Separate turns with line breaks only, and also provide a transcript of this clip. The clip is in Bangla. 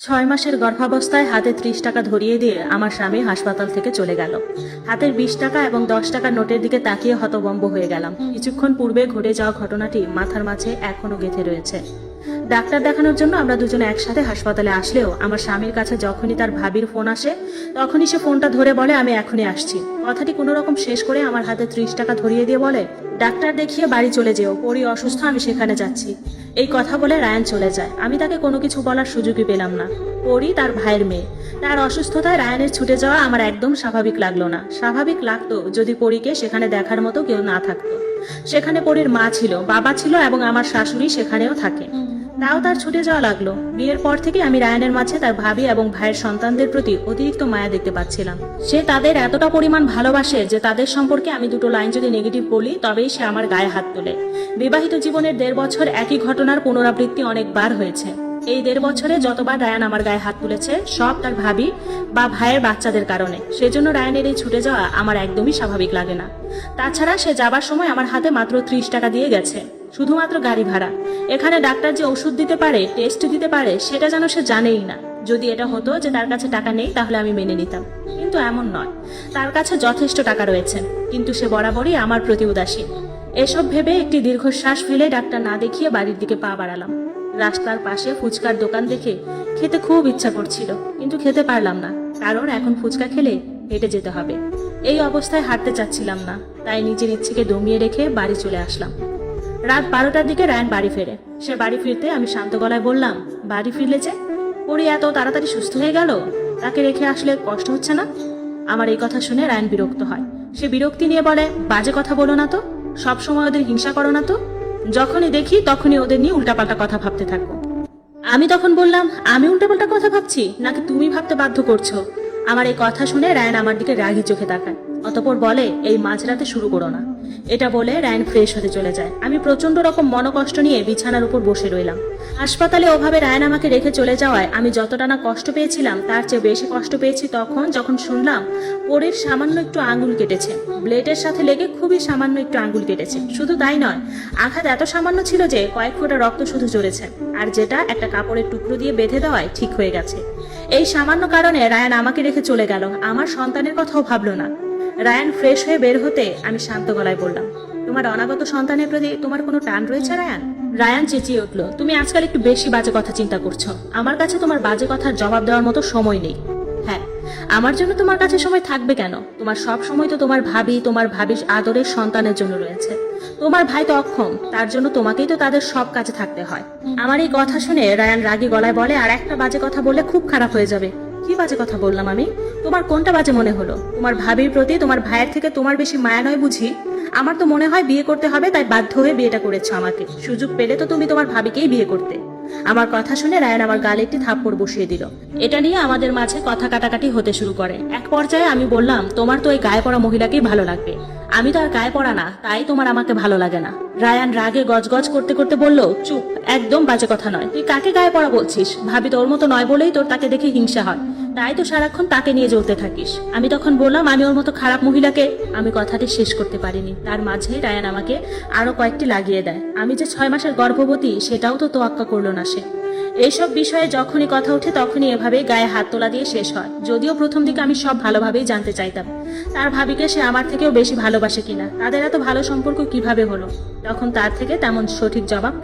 ৬ মাসের গর্ভাবস্থায় হাতে ৩০ টাকা ধরিয়ে দিয়ে আমার স্বামী হাসপাতাল থেকে চলে গেল। হাতের ২০ টাকা এবং ১০ টাকার নোটের দিকে তাকিয়ে হতভম্ব হয়ে গেলাম। কিছুক্ষণ পূর্বে ঘটে যাওয়া ঘটনাটি মাথার মাঝে এখনো গেঁথে রয়েছে। ডাক্তার দেখানোর জন্য আমরা দুজনে একসাথে হাসপাতালে আসলেও আমার স্বামীর কাছে যখনই তার ভাবির ফোন আসে তখনই সে ফোনটা ধরে বলে আমি এখনই আসছি। কথাটি কোনো রকম শেষ করে আমার হাতে ৩০ টাকা ধরিয়ে দিয়ে বলে ডাক্তার দেখিয়ে বাড়ি চলে যেও, পরি অসুস্থ, আমি সেখানে যাচ্ছি। এই কথা বলে রায়ান চলে যায়। আমি তাকে কোনো কিছু বলার সুযোগই পেলাম না। পরি তার ভাইয়ের মেয়ে, তার অসুস্থতায় রায়ানের ছুটে যাওয়া আমার একদম স্বাভাবিক লাগলো না। স্বাভাবিক লাগতো যদি পরিকে সেখানে দেখার মতো কেউ না থাকতো। সেখানে পরির মা ছিল, বাবা ছিল এবং আমার শাশুড়ি সেখানেও থাকে, তাও তার ছুটে যাওয়া লাগলো। বিয়ের পর থেকে আমি রায়ানের মাঝে তার ভাবি এবং ভাইয়ের সন্তানদের প্রতি অতিরিক্ত মায়া দেখতে পাচ্ছিলাম। সে তাদের এতটা পরিমাণ ভালোবাসে যে তাদের সম্পর্কে আমি দুটো লাইন যদি নেগেটিভ বলি তবেই সে আমার গায়ে হাত তোলে। বিবাহিত জীবনের ১.৫ বছর একই ঘটনার পুনরাবৃত্তি অনেকবার হয়েছে। এই ১.৫ বছরে যতবার রায়ান আমার গায়ে হাত তুলেছে সব তার ভাবি বা ভাইয়ের বাচ্চাদের কারণে। সেজন্য রায়ানের এই ছুটে যাওয়া আমার একদমই স্বাভাবিক লাগে না। তাছাড়া সে যাবার সময় আমার হাতে মাত্র ৩০ টাকা দিয়ে গেছে, শুধুমাত্র গাড়ি ভাড়া। এখানে ডাক্তার যে ওষুধ দিতে পারে, টেস্ট দিতে পারে, সেটা যেন সে জানেই না। যদি এটা হতো যে তার কাছে টাকা নেই তাহলে আমি মেনে নিতাম, কিন্তু এমন নয়। তার কাছে যথেষ্ট টাকা রয়েছে, কিন্তু সে বরাবরই আমার প্রতি উদাসীন। এসব ভেবে একটি দীর্ঘশ্বাস ফেলে ডাক্তার না দেখিয়ে বাড়ির দিকে পা বাড়ালাম। রাস্তার পাশে ফুচকার দোকান দেখে খেতে খুব ইচ্ছা করছিল, কিন্তু খেতে পারলাম না, কারণ এখন ফুচকা খেলে হেঁটে যেতে হবে। এই অবস্থায় হাঁটতে চাচ্ছিলাম না, তাই নিজের ইচ্ছেকে দমিয়ে রেখে বাড়ি চলে আসলাম। রাত ১২টার দিকে রায়ান বাড়ি ফেরে। সে বাড়ি ফিরতে আমি শান্ত গলায় বললাম, বাড়ি ফিরলে যে? পরি এত তাড়াতাড়ি সুস্থ হয়ে গেল, তাকে রেখে আসলে কষ্ট হচ্ছে না? আমার এই কথা শুনে রায়ান বিরক্ত হয়। সে বিরক্তি নিয়ে বলে, বাজে কথা বলো না তো, সবসময় ওদের হিংসা করো না তো, যখনই দেখি তখনই ওদের নিয়ে উল্টাপাল্টা কথা ভাবতে থাকো। আমি তখন বললাম, আমি উল্টাপাল্টা কথা ভাবছি নাকি তুমি ভাবতে বাধ্য করছো? আমার এই কথা শুনে রায়ান আমার দিকে রাগী চোখে তাকায়, অতঃপর বলে, এই মাঝরাতে শুরু করো না। এটা বলে রায়ান ফ্রেশ হতে চলে যায়। আমি প্রচন্ড রকম মনোকষ্ট নিয়ে বিছানার উপর বসে রইলাম। হাসপাতালে ওভাবে রায়ান আমাকে রেখে চলে যাওয়ায় আমি যতটা না কষ্ট পেয়েছিলাম তার চেয়ে বেশি কষ্ট পেয়েছি যখন শুনলাম পরির সামান্য একটু আঙ্গুল কেটেছে, ব্লেডের সাথে লেগে খুবই সামান্য একটু আঙ্গুল কেটেছে। শুধু তাই নয়, আঘাত এত সামান্য ছিল যে কয়েক ফোঁটা রক্ত শুধু ঝরেছে, আর যেটা একটা কাপড়ের টুকরো দিয়ে বেঁধে দেওয়ায় ঠিক হয়ে গেছে। এই সামান্য কারণে রায়ান আমাকে রেখে চলে গেল, আমার সন্তানের কথাও ভাবলো না। রায়ান ফ্রেশ হয়ে বের হতে আমি শান্ত গলায় বললাম, তোমার অনাগত সন্তানের প্রতি তোমার কোনো টান রয়েছে রায়ান? রায়ান চেঁচিয়ে উঠল, তুমি আজকাল একটু বেশি বাজে কথা চিন্তা করছো। আমার কাছে তোমার বাজে কথার জবাব দেওয়ার মতো সময় নেই। হ্যাঁ, আমার জন্য তোমার কাছে সময় থাকবে কেন? তোমার সব সময় তো তোমার ভাবির আদরের সন্তানের জন্য রয়েছে। তোমার ভাই তো অক্ষম, তার জন্য তোমাকেই তো তাদের সব কাজে থাকতে হয়। আমার এই কথা শুনে রায়ান রাগী গলায় বলে, আর একটা বাজে কথা বললে খুব খারাপ হয়ে যাবে। কি বাজে কথা বললাম আমি? তোমার কোনটা বাজে মনে হলো? তোমার ভাবির প্রতি তোমার ভাইয়ের থেকে তোমার বেশি মায়া নয় বুঝি? আমার তো মনে হয় বিয়ে করতে হবে, তাই বাধ্য হয়ে বিয়েটা করেছো আমাকে। সুযোগ পেলে তো তুমি তোমার ভাবিকেই বিয়ে করতে। আমার কথা শুনে রায়ান আমার গালে একটি থাপ্পড় বসিয়ে দিল। এটা নিয়ে আমাদের মাঝে কথা কাটাকাটি হতে শুরু করে। এক পর্যায়ে আমি বললাম, তোমার তো এই গায়ে পড়া মহিলাকেই ভালো লাগবে, আমি তো আর গায়ে পড়া না, তাই তোমার আমাকে ভালো লাগে না। রায়ান রাগে গজগজ করতে করতে বলল, চুপ, একদম বাজে কথা নয়। তুই কাকে গায়ে পড়া বলছিস? ভাবি তোর মতো নয় বলেই তোর তাকে দেখে হিংসা হয়, তাই তো সারাক্ষণ তাকে নিয়ে জ্বলতে থাকিস। আমি তখন বললাম, আমি ওর মতো খারাপ মহিলাকে। আমি কথাটি শেষ করতে পারিনি, তার মাঝে রায়ান আমাকে আরো কয়েকটি লাগিয়ে দেয়। আমি যে ৬ মাসের গর্ভবতী সেটাও তো তোয়াক্কা করলো না সে। এইসব বিষয়ে যখনই কথা ওঠে তখনই এভাবে গায়ে হাত তোলা দিয়ে শেষ হয়। যদিও প্রথম দিকে আমি সব ভালোভাবেই জানতে চাইতাম তার ভাবিকে সে আমার থেকেও বেশি ভালোবাসে কিনা, তাদের এত ভালো সম্পর্ক কিভাবে হলো, তখন তার থেকে তেমন সঠিক জবাব